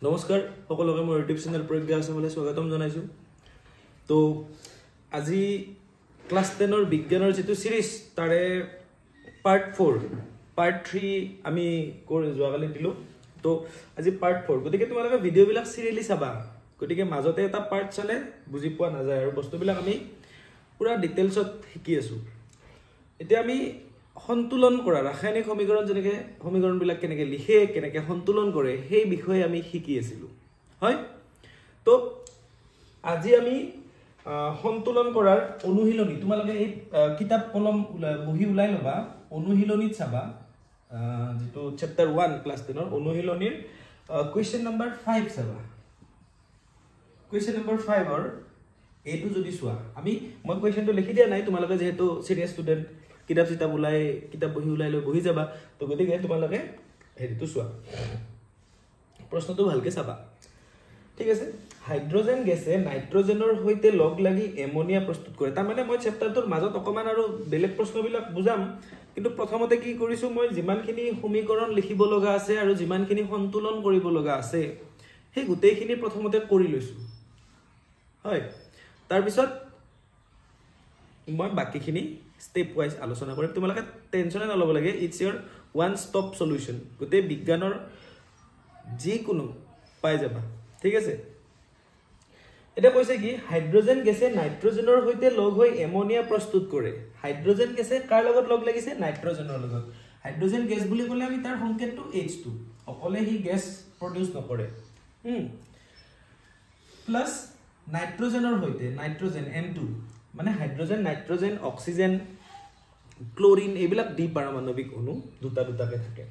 নমস্কাৰ সকলোকে মোৰ ইউটিউব চেনেল প্ৰজ্ঞা আছামলৈ স্বাগতম জনাইছো। তো আজি ক্লাছ 10 ৰ বিজ্ঞানৰ যেটো সিৰিজ তাৰে পাৰ্ট 4 পাৰ্ট 3 আমি যোৱাকালি দিলো। তো আজি পাৰ্ট 4 গতিকে তোমালোকে ভিডিও বিলাক সিৰিয়ালি চাবা, গতিকে মাজতে এটা পাৰ্ট চালে বুজি পোৱা নাযায় আৰু বস্তুবিলাক আমি পুৰা ডিটেইলছত শিকি আছো। এতিয়া আমি সন্তুলন কৰা ৰাসায়নিক সমীকৰণ যেনেকে সমীকৰণবিলাক কেনেকে লিখে কেনেকে সন্তুলন কৰে সেই বিষয়ে আমি শিকি আছিলো, হয়? তো আজি আমি সন্তুলন কৰাৰ অনুশীলনী তোমালোকে এই কিতাপ কলম বহি উলাই লবা, অনুশীলনীত চাবা যেটো চ্যাপ্টাৰ 1 ক্লাছ 10 ৰ অনুশীলনীৰ কোৱেশ্চন নম্বৰ 5 চাবা। কোৱেশ্চন নম্বৰ 5 ৰ এইটো যদি চোৱা, আমি মই কোৱেশ্চনটো লিখি দিয়া নাই, তোমালোকে যেহেতু সিৰিয়াস ষ্টুডেন্ট কিতাপ বহি উলাই লৈ বহি যাবা, তো গতিকে তোমালোকে হেৰিটো চোৱা, প্ৰশ্নটো ভালকে চাবা, ঠিক আছে? হাইড্ৰোজেন গেছে নাইট্ৰোজেনৰ সৈতে লগ লাগি এমোনিয়া প্ৰস্তুত কৰে। তাৰ মানে মই চ্যাপ্টাৰটোৰ মাজত অকমান আৰু বেলেগ প্ৰশ্নবিলাক বুজাম, কিন্তু প্ৰথমতে কি কৰিছো, মই যিমানখিনি সমীকৰণ লিখিব লগা আছে আৰু যিমানখিনি সন্তুলন কৰিব লগা আছে সেই গোটেইখিনি প্ৰথমতে কৰি লৈছো, হয়? তাৰ পিছত মই বাকিখিনি স্টেপ ওয়াইজ আলোচনা কৰিম। তোমালোকে টেনচনে নলব লাগে, it's your one stop solution, গোটেই বিজ্ঞানৰ যি কোনো পাই যাবা, ঠিক আছে? এটা কৈছে কি, হাইড্ৰোজেন গেছে নাইট্ৰোজেনৰ সৈতে লগ হৈ এমোনিয়া প্ৰস্তুত কৰে। হাইড্ৰোজেন গেছে কাৰ লগত লগ লাগিছে? নাইট্ৰোজেনৰ লগত। হাইড্ৰোজেন গেছ বুলি ক'লে আমি তাৰ সংকেতটো H2, অকলে হি গেছ প্ৰডিউস নকৰে। প্লাস নাইট্ৰোজেনৰ সৈতে নাইট্ৰোজেন N2, মানে হাইড্ৰোজেন নাইট্ৰোজেন অক্সিজেন ক্লোৰিন এইবিলাক দ্বি পাৰমাণৱিক অণু দুটা দুটাকে থাকে।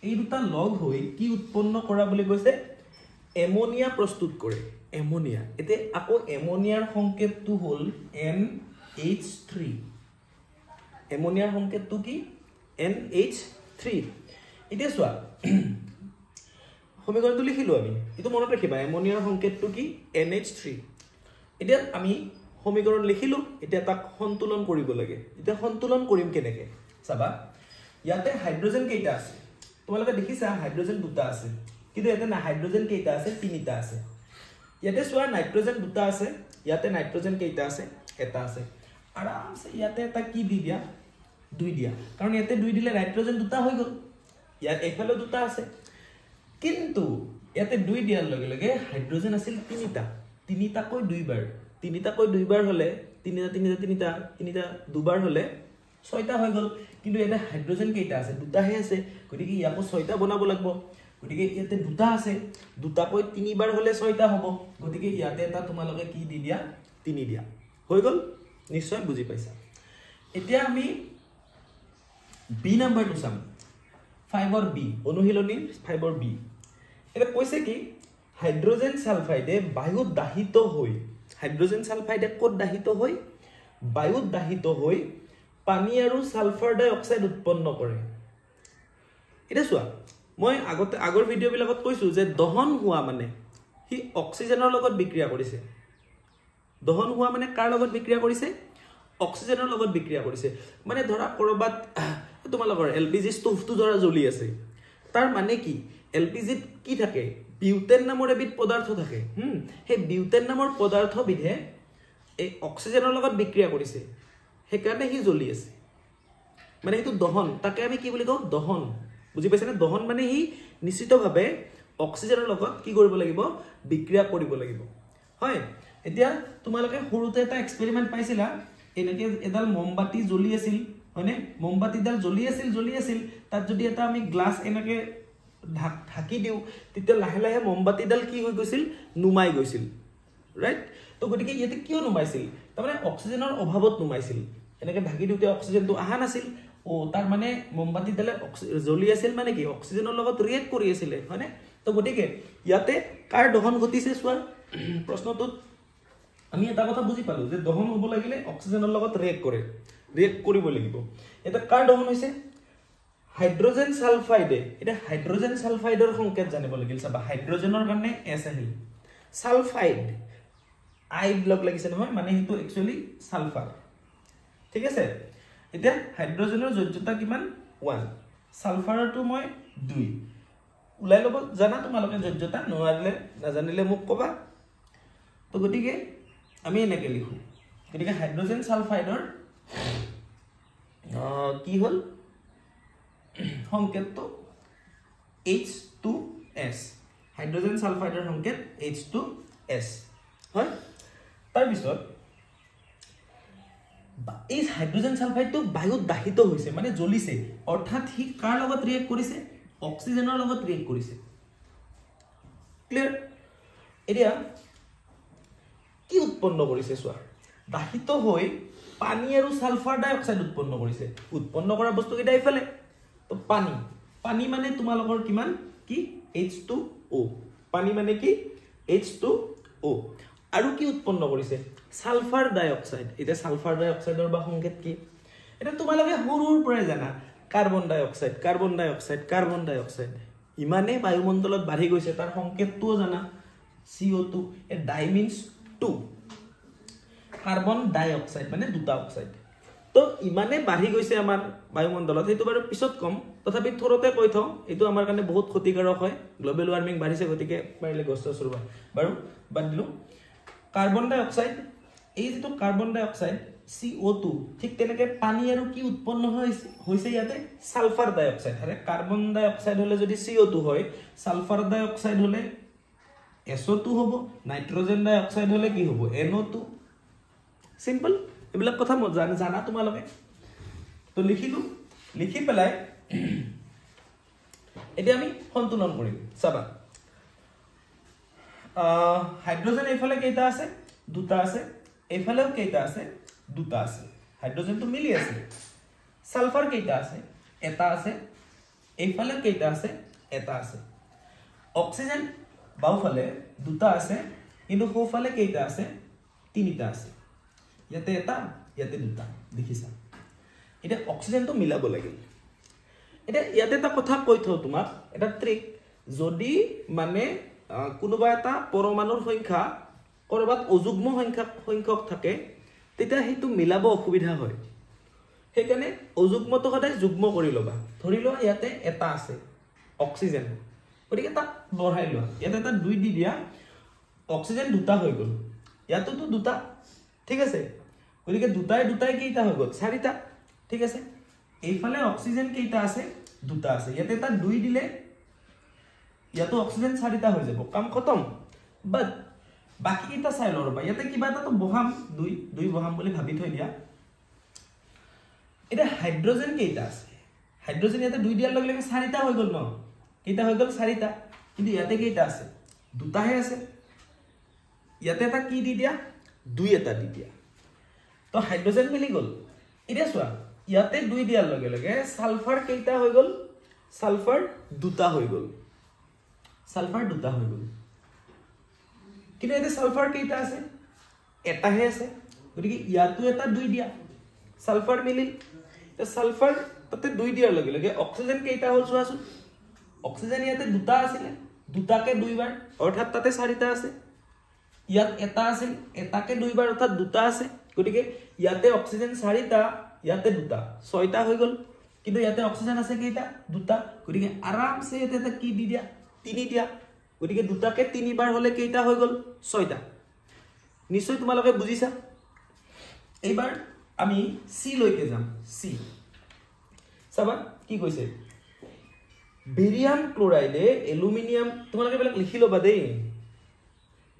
এই দুটা লগ হৈ কি উৎপন্ন কৰা বুলি কৈছে? এমোনিয়া প্ৰস্তুত কৰে। এমোনিয়া, এতে আকৌ এমোনিয়াৰ সংকেতটো হল NH3। এমোনিয়াৰ সংকেতটো কি? NH3। এতিয়া চোৱা, সমীকৰণটো লিখিলো আমি, এটো মনত ৰাখিবা, এমোনিয়াৰ সংকেতটো কি? NH3। এতিয়া আমি সমীকৰণ লিখিলো, এতিয়া তাক সন্তুলন কৰিব লাগে। এতিয়া সন্তুলন কৰিম কেনেকে চাবা, ইয়াতে হাইড্ৰোজেন কেইটা আছে? তোমালোকে দেখিছা হাইড্ৰোজেন দুটা আছে, কিন্তু ইয়াতে না হাইড্ৰোজেন কেইটা আছে? তিনিটা আছে। ইয়াতে চোৱা নাইট্ৰোজেন দুটা আছে, ইয়াতে নাইট্ৰোজেন কেইটা আছে? এটা আছে। আৰামছে ইয়াতে এটা কি দি দিয়া? 2 দিয়া, কাৰণ ইয়াতে 2 দিলে নাইট্ৰোজেন দুটা হৈ গল, ইয়াত এফালে দুটা আছে। কিন্তু ইয়াতে 2 দিয়াৰ লগে লগে হাইড্ৰোজেন আছিল তিনিটাকৈ দুইবাৰ হলে তিনিটা দুবাৰ হলে 6টা হৈ গল। কিন্তু ইয়াতে হাইড্ৰোজেন কেইটা আছে? দুটাহে আছে, গতিকে ইয়াকো 6টা বনাব লাগিব। গতিকে ইয়াতে দুটা আছে, দুটাকৈ 3বাৰ হলে 6টা হ'ব, গতিকে ইয়াতে এটা তোমালোকে কি দি দিয়া? 3 দিয়া, হৈ গল। নিশ্চয় বুজি পাইছা। এতিয়া আমি বি নাম্বাৰটো চাম, 5 ৰ বি, অনুশীলনীৰ 5 ৰ বি। এটা কৈছে কি, হাইড্ৰোজেন সালফাইডে বায়ুত দাহিত হৈ, হাইড্ৰোজেন সালফাইডে ক'ত দাহিত হৈ? বায়ুত দাহিত হৈ পানী আৰু সালফাৰ ডাই অক্সাইড উৎপন্ন কৰে। এটা চোৱা, মই আগৰ ভিডিও বিলাকত কৈছো যে দহন হোৱা মানে হি অক্সিজেনৰ লগত বিক্ৰিয়া কৰিছে। দহন হোৱা মানে কাৰ লগত বিক্ৰিয়া কৰিছে? অক্সিজেনৰ লগত বিক্ৰিয়া কৰিছে। মানে ধৰা কৰবাত তোমালোকৰ এলপিজি ষ্টভটো ধৰা জ্বলি আছে, তাৰ মানে কি? এলপিজিত কি থাকে? বিউটেন নামৰ এবিধ পদাৰ্থ থাকে। সেই বিউটেন নামৰ পদাৰ্থবিধে এই অক্সিজেনৰ লগত বিক্ৰিয়া কৰিছে, সেইকাৰণে হি জ্বলি আছে। মানে এইটো দহন, তাকে আমি কি বুলি কওঁ? দহন। বুজি পাইছানে? দহন মানে হি নিশ্চিতভাৱে অক্সিজেনৰ লগত কি কৰিব লাগিব? বিক্ৰিয়া কৰিব লাগিব, হয়? এতিয়া তোমালোকে সৰুতে এটা এক্সপেৰিমেন্ট পাইছিলা, এনেকে এডাল মমবাতি জ্বলি আছিল, হয়নে? মমবাতিডাল জ্বলি আছিল, তাত যদি এটা আমি গ্লাছ এনেকে ঢাকি দিও, তেতিয়া লাহে লাহে মমবাতিডাল কি হৈ গৈছিল? নুমাই গৈছিল, ৰাইট? তো গতিকে ইয়াতে কিয় নুমাইছিল? তাৰমানে অক্সিজেনৰ অভাৱত নুমাইছিল। এনেকে ঢাকি দিওতে অক্সিজেনটো আহা নাছিল, তাৰ মানে মমবাতিডালে জ্বলি আছিল মানে কি? অক্সিজেনৰ লগত ৰিয়েক্ট কৰি আছিল, হয়নে? তো গতিকে ইয়াতে কাৰ দহন ঘটিছে চোৱা, প্ৰশ্নটোত আমি এটা কথা বুজি পালো যে দহন হ'ব লাগিলে অক্সিজেনৰ লগত ৰিয়েক্ট কৰিব লাগিব। এটা কাৰ দহন হৈছে? হাইড্ৰোজেন সালফাইডে। এটা হাইড্ৰোজেন সালফাইডৰ সংকেত জানিব লাগিল। চাবা, হাইড্ৰোজেনৰ কাৰণে S আহিল, সালফাইড আই লগ লাগিছে নহয়, মানে হেতু একচুয়ালি সালফাৰ, ঠিক আছে? এতিয়া হাইড্ৰোজেনৰ যোজ্যতা কিমান? 1, সালফাৰটো মই 2। উলাই লব জানা তোমালোকে যোগ্যতা নোৱাৰিলে নাজানিলে মোক কবা তো গতিকে আমি এনেকে লিখো গতিকে হাইড্ৰোজেন সালফাইডৰ কি হল সংকেতটো H2S হাইড্ৰোজেন সালফাইডৰ সংকেত H2S হয় তাৰ পিছত এই হাইড্ৰোজেন সালফাইডটো বায়ুত দাহিত হৈছে মানে জ্বলিছে অৰ্থাৎ হি কাৰ লগত ৰিয়েক্ট কৰিছে অক্সিজেনৰ লগত ৰিয়েক্ট কৰিছে ক্লিয়াৰ এতিয়া কি উৎপন্ন কৰিছে চোৱা দাহিত হৈ পানী আৰু সালফাৰ ডাই অক্সাইড উৎপন্ন কৰিছে উৎপন্ন কৰা বস্তু কেইটা ইফালে তো পানী পানী মানে তোমালোকৰ কিমান কি H2O পানী মানে কি H2O আৰু কি উৎপন্ন কৰিছে সালফাৰ ডাই অক্সাইড এটা সালফাৰ ডাই অক্সাইডৰ বা সংকেত কি এটা তোমালোকে সৰুৰ পৰাই জানা কাৰ্বন ডাই অক্সাইড কাৰ্বন ডাই অক্সাইড কাৰ্বন ডাই অক্সাইড ইমানে বায়ুমণ্ডলত বাঢ়ি গৈছে তাৰ সংকেতটোও জানা CO2 এ ডাই মিন্স 2 কাৰ্বন ডাই অক্সাইড মানে দুটা অক্সাইড তো ইমানে বাঢ়ি গৈছে আমাৰ বায়ুমণ্ডলত সেইটো বাৰু পিছত কম তথাপি থৰতে কৈ থওঁ এইটো আমাৰ কাৰণে বহুত ক্ষতিকাৰক হয় গ্লোবেল ওয়াৰ্মিং বাঢ়িছে গতিকে পাৰিলে গছ ৰুবা বাৰু বাদ দিলো কাৰ্বন ডাই অক্সাইড এই যেটো কাৰ্বন ডাই অক্সাইড CO2 ঠিক তেনেকে পানী আৰু কি উৎপন্ন হৈছে ইয়াতে সালফাৰ ডাই অক্সাইড আৰে কাৰ্বন ডাই অক্সাইড হলে যদি CO2 হয় সালফাৰ ডাই অক্সাইড হলে SO2 হ'ব নাইট্ৰজেন ডাই অক্সাইড হলে কি হ'ব NO2 সিম্পল এবিলাক কথা জানা তোমালোকে তো লিখিলো লিখি পেলাই এতিয়া আমি সন্তুলন কৰিম চাবা হাইড্ৰোজেন এইফালে কেইটা আছে দুটা আছে এইফালেও কেইটা আছে দুটা আছে হাইড্ৰোজেনটো মিলি আছে সালফাৰ কেইটা আছে এটা আছে এইফালে কেইটা আছে এটা আছে অক্সিজেন বাওফালে দুটা আছে কিন্তু সোফালে কেইটা আছে তিনিটা আছে ইয়াতে এটা ইয়াতে দুটা দেখিছা এটা অক্সিজেনটো মিলাব লাগিব এটা ইয়াতে এটা কথা কৈ থও তোমাক এটা ট্ৰিক যদি মানে কোনোবা এটা পৰমাণুৰ সংখ্যা কৰবাত অযুগ্ম সংখ্যক থাকে তেতিয়া হেতু মিলাব অসুবিধা হয় সেইকাৰণে অযুগ্মটো সদায় যুগ্ম কৰি লবা ধৰি লোৱা ইয়াতে এটা আছে অক্সিজেন গতিকে তাক বঢ়াই লোৱা ইয়াতে এটা 2 দি দিয়া অক্সিজেন দুটা হৈ গল ইয়াততো দুটা ঠিক আছে গতিকে দুটাই কেইটা হৈ গল চাৰিটা ঠিক আছে এইফালে অক্সিজেন কেইটা আছে দুটা আছে ইয়াতে এটা 2 দিলে ইয়াতো অক্সিজেন চাৰিটা হৈ যাব কাম খতম বাট বাকি কেইটা চাই লৰবা ইয়াতে কিবা এটা তো বহাম 2 বহাম বুলি ভাবি থৈ দিয়া এটা হাইড্ৰোজেন কেইটা আছে হাইড্ৰোজেন ইয়াতে 2 দিয়াৰ লগে লগে চাৰিটা হৈ গল ন কেইটা হৈ গল চাৰিটা কিন্তু ইয়াতে কেইটা আছে দুটাহে আছে ইয়াতে এটা কি দি দিয়া 2 এটা দি দিয়া তো হাইড্ৰোজেন মিলি গল এতিয়া চোৱা ইয়াতে 2 দিয়াৰ লগে লগে সালফাৰ কেইটা হৈ গল সালফাৰ দুটা হৈ গল সালফাৰ দুটা হৈ গল কিন্তু এতে সালফাৰ কেইটা আছে এটাহে আছে গতিকে ইয়াতো এটা 2 দিয়া সালফাৰ মিলিল তো সালফাৰ তাতে 2 দিয়াৰ লগে লগে অক্সিজেন কেইটা হল চোৱাচোন অক্সিজেন ইয়াতে দুটা আছিল দুটাকে 2 বাৰ অৰ্থাৎ তাতে চাৰিটা আছে ইয়াত এটা আছিল এটাকে 2 বাৰ অৰ্থাৎ দুটা আছে গতিকে ইয়াতে অক্সিজেন চাৰিটা ইয়াতে দুটা ছয়টা হৈ গল কিন্তু ইয়াতে অক্সিজেন আছে কেইটা দুটা গতিকে আৰামছে এটা কি দি দিয়া 3 দিয়া গতিকে দুটাকে 3 বাৰ হলে কেইটা হৈ গল ছয়টা নিশ্চয় তোমালোকে বুজিছা এইবাৰ আমি সি লৈকে যাম সি চাবা কি কৈছে বেৰিয়াম ক্লোৰাইডে এলুমিনিয়াম তোমালোকে বেলেগ লিখি লবা দেই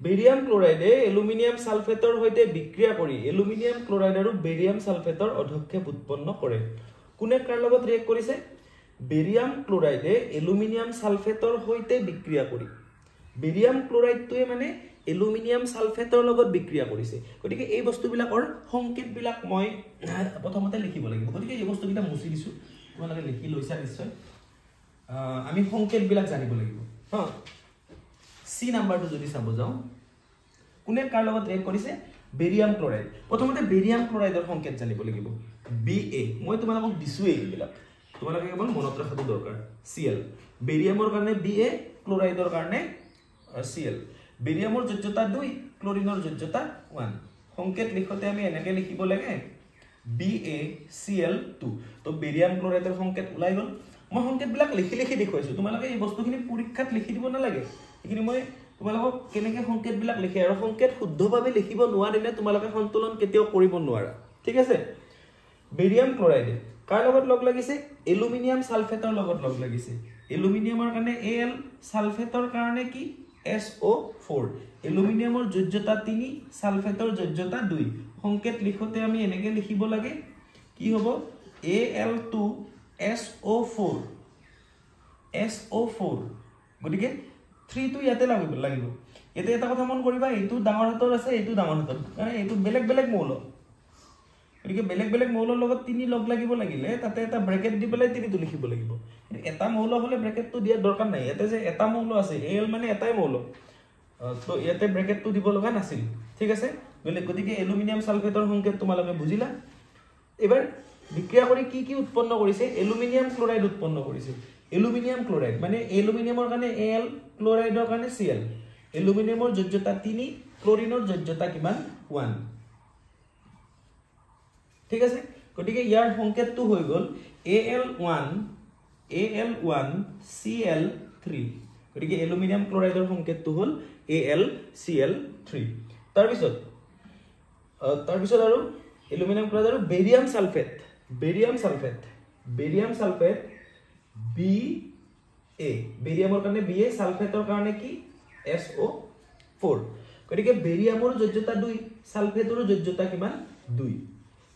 বেৰিয়াম ক্লোৰাইডে এলুমিনিয়াম সালফেটৰ হৈতে বিক্ৰিয়া কৰি এলুমিনিয়াম ক্লোৰাইড আৰু বেৰিয়াম সালফেটৰ অধক্ষেপ উৎপন্ন কৰে কোনে কাৰ লগত ৰিয়েক্ট কৰিছে বেৰিয়াম ক্লোৰাইডে এলুমিনিয়াম সালফেটৰ হৈতে বিক্ৰিয়া কৰি বেৰিয়াম ক্লোৰাইডটোৱে মানে এলুমিনিয়াম সালফেটৰ লগত বিক্ৰিয়া কৰিছে গতিকে এই বস্তুবিলাকৰ সংকেতবিলাক মই প্ৰথমতে লিখিব লাগিব গতিকে এই বস্তুকিটা মুছি দিছো তোমালোকে লিখি লৈছা নিশ্চয় আমি সংকেতবিলাক জানিব লাগিব হা সি নাম্বাৰটো যদি চাব যাও কোনে কাৰ লগত ৰিয়েক্ট কৰিছে বেৰিয়াম ক্লোৰাইড প্ৰথমতে বেৰিয়াম ক্লোৰাইডৰ সংকেত জানিব লাগিব Ba মই তোমালোকক দিছো এইবিলাক তোমালোকে কেৱল মনত ৰাখাটো দৰকাৰ Cl বেৰিয়ামৰ কাৰণে Ba ক্লোৰাইডৰ কাৰণে Cl বেৰিয়ামৰ যোজ্যতা 2 ক্লোৰিনৰ যোজ্যতা 1 সংকেত লিখতে আমি এনেকে লিখিব লাগে BaCl2 তো বেৰিয়াম ক্লোৰাইডৰ সংকেত ওলাই গল মই সংকেতবিলাক লিখি লিখি দেখুৱাইছো তোমালোকে এই বস্তুখিনি পৰীক্ষাত লিখি দিব নালাগে এইখিনি মই তোমালোকক কেনেকৈ সংকেতবিলাক লিখে আৰু সংকেত শুদ্ধভাৱে লিখিব নোৱাৰিলে তোমালোকে সন্তুলন কেতিয়াও কৰিব নোৱাৰা ঠিক আছে বেৰিয়াম ক্লৰাইড কাৰ লগত লগ লাগিছে এলুমিনিয়াম সালফেটৰ লগত লগ লাগিছে এলুমিনিয়ামৰ কাৰণে Al সালফেটৰ কাৰণে কি SO4 এলুমিনিয়ামৰ যোজ্যতা 3 সালফেটৰ যোজ্যতা 2 সংকেত লিখোতে আমি এনেকৈ লিখিব লাগে কি হ'ব Al2SO4 SO4 গতিকে 3 টো ইয়াতে লাগিব এতে এটা কথা মন কৰিবা এইটো ডাঙৰ হাতৰ আছে এইটো ডাঙৰ হাতৰ মানে এইটো বেলেগ বেলেগ মৌল গতিকে বেলেগ বেলেগ মৌলৰ লগত 3 লগ লাগিব লাগিলে তাতে এটা ব্ৰেকেট দি পেলাই 3 টো লিখিব লাগিব এটা মৌল হলে ব্ৰেকেটটো দিয়া দৰকাৰ নাই ইয়াতে যে এটা মৌল আছে Al মানে এটাই মৌল তো ইয়াতে ব্ৰেকেটটো দিব লগা নাছিল ঠিক আছে গতিকে এলুমিনিয়াম সালফেটৰ সংকেত তোমালোকে বুজিলা এবাৰ বিক্ৰিয়া কৰি কি উৎপন্ন কৰিছে এলুমিনিয়াম ক্লোৰাইড উৎপন্ন কৰিছে এলুমিনিয়াম ক্লোৰাইড মানে এলুমিনিয়ামৰ কাৰণে Al ক্লোৰাইডৰ কাৰণে Cl এলুমিনিয়ামৰ যোজ্যতা 3 ক্লোৰিনৰ যোজ্যতা কিমান 1 ঠিক আছে গতিকে ইয়াৰ সংকেতটো হৈ গল Al1Cl3 গতিকে এলুমিনিয়াম ক্লোৰাইডৰ সংকেতটো হল AlCl3 তাৰ পিছত আৰু এলুমিনিয়াম ক্লোৰাইড আৰু barium sulphate barium sulphate Ba বেৰিয়ামৰ কাৰণে Ba সালফেটৰ কাৰণে কি SO4 গতিকে বেৰিয়ামৰ যোজ্যতা 2 সালফেটৰ যোজ্যতা কিমান 2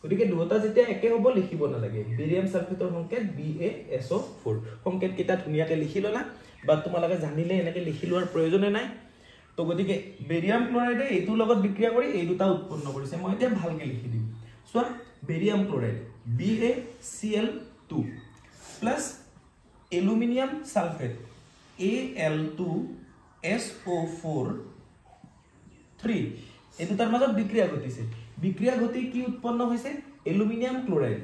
গতিকে দুটা যেতিয়া একে হ'ব লিখিব নালাগে বেৰিয়াম সালফেটৰ সংকেত BaSO4 সংকেত কিটা ধুনিয়াকে লিখি ললা বা তোমালোকে জানিলে এনেকে লিখি লোৱাৰ প্ৰয়োজন নাই তো গতিকে বেৰিয়াম ক্লোৰাইডে এইটো লগত বিক্ৰিয়া কৰি এই দুটা উৎপন্ন কৰিছে মই এতিয়া ভালকে লিখি দিম so barium chloride BaCl2 plus aluminium sulphate Al2SO4 3 এই দুটাৰ মাজত বিক্ৰিয়া ঘটিছে বিক্ৰিয়া ঘটি কি উৎপন্ন হৈছে এলুমিনিয়াম ক্লোৰাইড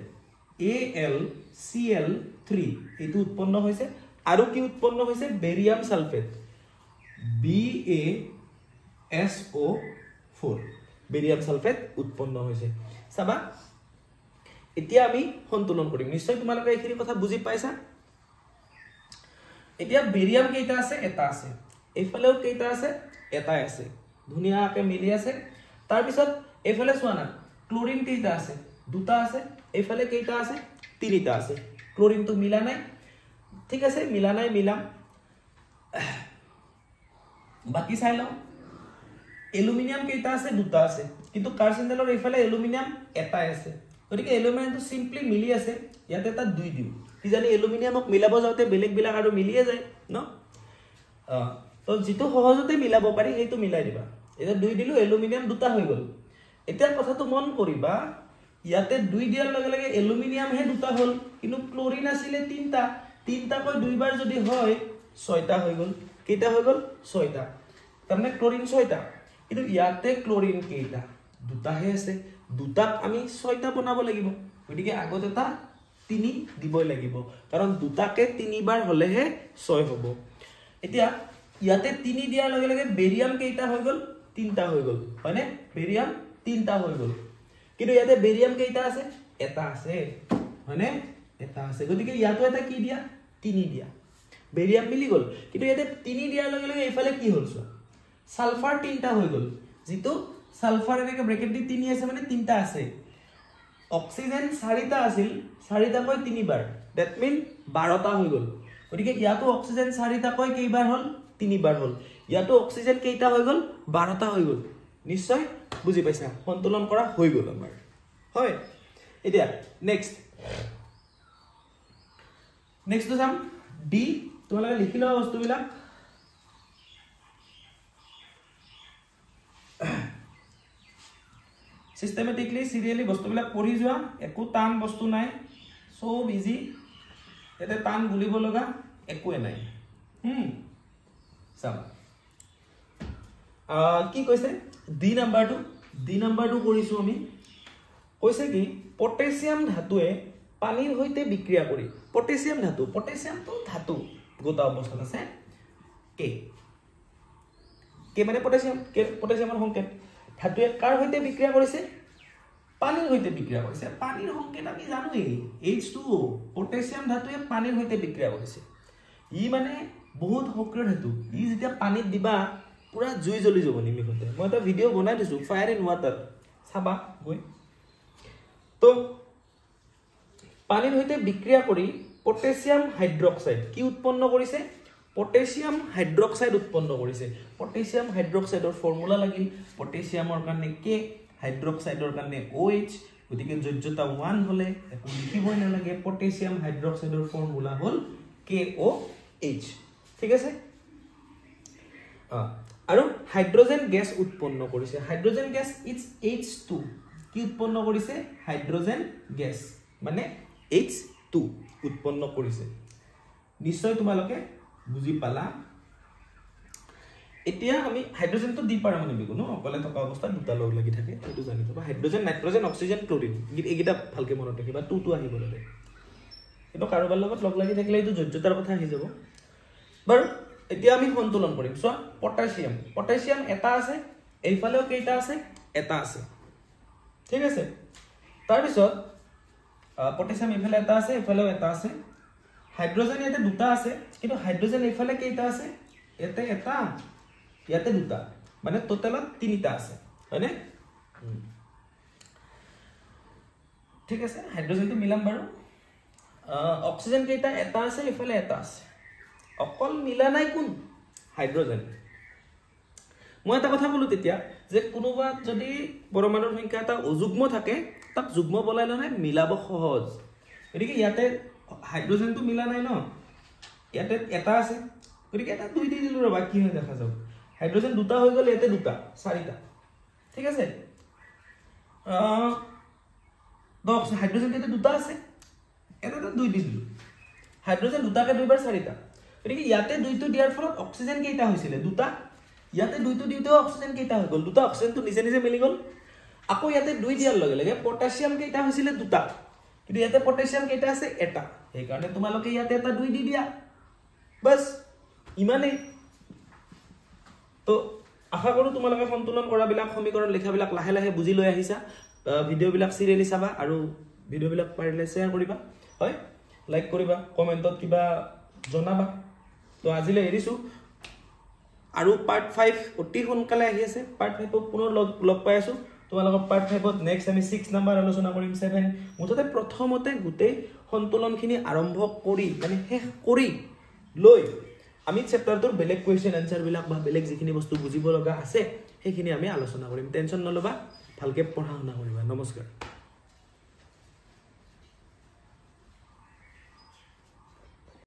AlCl3 এইটো উৎপন্ন হৈছে আৰু কি উৎপন্ন হৈছে barium sulphate BaSO4 barium sulphate উৎপন্ন হৈছে চাবা এতিয়া আমি সন্তুলন কৰিম নিশ্চয় তোমালোকে এইখিনি কথা বুজি পাইছা এতিয়া বেৰিয়াম কেইটা আছে এটা আছে এইফালেও কেইটা আছে এটাই আছে ধুনিয়াকে মিলি আছে তাৰ পিছত এইফালে চোৱা না ক্লোৰিন কেইটা আছে দুটা আছে এইফালে কেইটা আছে তিনিটা আছে ক্লোৰিনটো মিলা নাই ঠিক আছে মিলা নাই মিলাম বাকি চাই লও এলুমিনিয়াম কেইটা আছে দুটা আছে কিন্তু কাৰ্বনডালৰ এইফালে এলুমিনিয়াম এটাই আছে গতিকে এলুমিনিয়ামটো সিম্পলি মিলি আছে ইয়াতে এটা 2 দিও কি জানি এলুমিনিয়ামক মিলাব যাওতে বেলেগ বেলেগ আৰু মিলিয়ে যায় ন তো যেটো সহজতে মিলাব পাৰি এইটো মিলাই দিবা এটা 2 দিলো এলুমিনিয়াম দুটা হৈ গল এতিয়া কথাটো মন কৰিবা ইয়াতে 2 দিয়াৰ লগে লগে এলুমিনিয়াম হে দুটা হল কিন্তু ক্লোৰিন আছিল তিনটা কৈ দুইবাৰ যদি হয় 6টা হৈ গল কেইটা হৈ গল 6টা তাৰমানে ক্লোৰিন 6টা কিন্তু ইয়াতে ক্লোৰিন কেইটা দুটা হে আছে দুটাক আমি 6টা বনাব লাগিব গতিকে আগত এটা 3 দিবই লাগিব কাৰণ দুটাকে 3 বাৰ হলেহে 6 হ'ব এতিয়া ইয়াতে 3 দিয়াৰ লগে লগে বেৰিয়াম কেইটা হৈ গল 3টা হৈ গল মানে বেৰিয়াম 3টা হৈ গল কিন্তু ইয়াতে বেৰিয়াম কেইটা আছে এটা আছে মানে এটা আছে গতিকে ইয়াতো এটা কি দিয়া 3 দিয়া বেৰিয়াম মিলি গল কিন্তু ইয়াতে 3 দিয়াৰ লগে লগে এইফালে কি হ'ল সালফাৰ 3টা হৈ গল যেটো সালফাৰ এনেকে ব্ৰেকেট দি 3 আছে মানে 3টা আছে অক্সিজেন 4টা আছিল 4টা কৈ 3 বাৰ দ্যাট মিন 12টা হৈ গল গতিকে ইয়াতো অক্সিজেন 4টা কৈ কেইবাৰ হল 3 বাৰ হল ইয়াতো অক্সিজেন কেইটা হৈ গল 12টা হৈ গল নিশ্চয় বুজি পাইছা সন্তুলন কৰা হৈ গল আমাৰ হয় এতিয়া নেক্সট যাম ডি তোমালোকে লিখি লোৱা বস্তুবিলাক সিস্টেমেটিকলি সিৰিয়ালি বস্তুবিলাক পঢ়ি যোৱা একো টান বস্তু নাই সব ইজি এতে টান গুলিব লগা একোৱে নাই চাম কি কৈছে ডি নাম্বাৰটো কৰিছো আমি কৈছে কি পটাছিয়াম ধাতুৱে পানীৰ হৈতে বিক্ৰিয়া কৰি পটাছিয়ামটো ধাতু গোটা অৱস্থাত আছে কে মানে পটাছিয়ামৰ সংকেত ধাতুৱে কাৰ হৈতে বিক্ৰিয়া কৰিছে পানীৰ হৈতে বিক্ৰিয়া কৰিছে পানীৰ সংকেত আমি জানোই H2O পটাছিয়াম ধাতুৱে পানীৰ হৈতে বিক্ৰিয়া কৰিছে ই মানে বহুত সক্ৰিয় ধাতু ই যেতিয়া পানীত দিবা পুৰা জুই জ্বলি যাব নিমিষতে মই এটা ভিডিও বনাই দিছো ফায়াৰ ইন ওয়াটাৰ চাবা গৈ তো পানীৰ হৈতে বিক্ৰিয়া কৰি পটাছিয়াম হাইড্ৰক্সাইড কি উৎপন্ন কৰিছে পটাছিয়াম হাইড্ৰক্সাইড উৎপন্ন কৰিছে পটাছিয়াম হাইড্ৰক্সাইডৰ ফৰ্মুলা লাগিল পটাছিয়ামৰ কাৰণে K হাইড্ৰক্সাইডৰ কাৰণে OH গতিকে যোজ্যতা 1 হলে একো লিখিবই নালাগে পটাছিয়াম হাইড্ৰক্সাইডৰ ফৰ্মুলা হল KOH ঠিক আছে আৰু হাইড্ৰোজেন গ্যাস উৎপন্ন কৰিছে হাইড্ৰোজেন গ্যাস ইটস H2 কি উৎপন্ন কৰিছে হাইড্ৰোজেন গ্যাস মানে H2 উৎপন্ন কৰিছে নিশ্চয় তোমালোকে বুজি পালা এতিয়া আমি হাইড্ৰোজেনটো দি পাৰা মানে বিগুনো অকলে থকা অৱস্থাত দুটা লগ লাগি থাকে এটো জানি থবা হাইড্ৰোজেন নাইট্ৰোজেন অক্সিজেন ক্লোৰিন এইগিটা ভালকে মনত ৰাখিবা টু আহিব লাগে এটো কাৰোবাৰ লগত লগ লাগি থাকিলে এটো যোজ্যতাৰ কথা আহি যাব বাৰু এতিয়া আমি সন্তুলন কৰিম সো পটাছিয়াম এটা আছে এইফালেও কেইটা আছে এটা আছে ঠিক আছে তাৰ পিছত পটাছিয়াম এইফালে এটা আছে এইফালেও এটা আছে হাইড্ৰোজেন ইয়াতে দুটা আছে কিন্তু হাইড্ৰোজেন এইফালে কেইটা আছে ইয়াতে এটা ইয়াতে দুটা মানে টোটালত তিনিটা আছে হয়নে ঠিক আছে হাইড্ৰোজেনটো মিলাম বাৰু অক্সিজেন কেইটা এটা আছে এইফালে এটা আছে অকল মিলা নাই কোন হাইড্ৰোজেন মই এটা কথা বলো তেতিয়া যে কোনোবা যদি পৰমাণুৰ সংখ্যা এটা অযুগ্ম থাকে তাক যুগ্ম বলাই লয় মিলাব সহজ গতিকে ইয়াতে হাইড্ৰোজেনটো মিলা নাই ন ইয়াতে এটা আছে গতিকে এটা দুই দি দিলো ৰবা কি হয় দেখা যাও হাইড্ৰোজেন দুটা হৈ গল ইয়াতে দুটা চাৰিটা ঠিক আছে হাইড্ৰোজেন ইয়াতে দুটা আছে এটা দুই দি দিলো হাইড্ৰোজেন দুটাকে দুইবাৰ চাৰিটা গতিকে ইয়াতে দুইটো দিয়াৰ ফলত অক্সিজেন কেইটা হৈছিল দুটা ইয়াতে দুইটো দিওতে অক্সিজেন কেইটা হৈ গল দুটা অক্সিজেনটো নিজে নিজে মিলি গল আকৌ ইয়াতে দুই দিয়াৰ লগে লগে পটাছিয়াম কেইটা হৈছিল দুটা কিন্তু ইয়াতে পটাছিয়াম কেইটা আছে এটা এই কাৰণে তোমালোকে ইয়াতে এটা দুই দি দিয়া বস ইমানে তো আশা কৰো তোমালোকে সন্তুলন কৰা বিলাক সমীকৰণ লেখা বিলাক লাহে লাহে বুজি লৈ আহিছা ভিডিও বিলাক সিৰিয়ালি চাবা আৰু ভিডিও বিলাক পাৰিলে শেয়াৰ কৰিবা হয় লাইক কৰিবা কমেন্টত কিবা জনাবা তো আজিলে এৰিছো আৰু পাৰ্ট 5 অতি সোনকালে আহি আছে পাৰ্ট 5 পুনৰ লগ পাই আছো তোমালোকৰ পাৰ্ট 5ত নেক্সট আমি 6 নম্বৰ আলোচনা কৰিম 7 মুঠতে প্ৰথমতে গুটেই সন্তুলনখিনি আৰম্ভ কৰি মানে শেষ কৰি লৈ আমি চেপ্টাৰটোৰ বেলেগ কোৱেশ্চন আনসাৰ বিলাক বা বেলেগ যিখিনি বস্তু বুজিব লগা আছে সেইখিনি আমি আলোচনা কৰিম টেনচন নলবা ভালকে পঢ়া শুনা কৰিবা নমস্কাৰ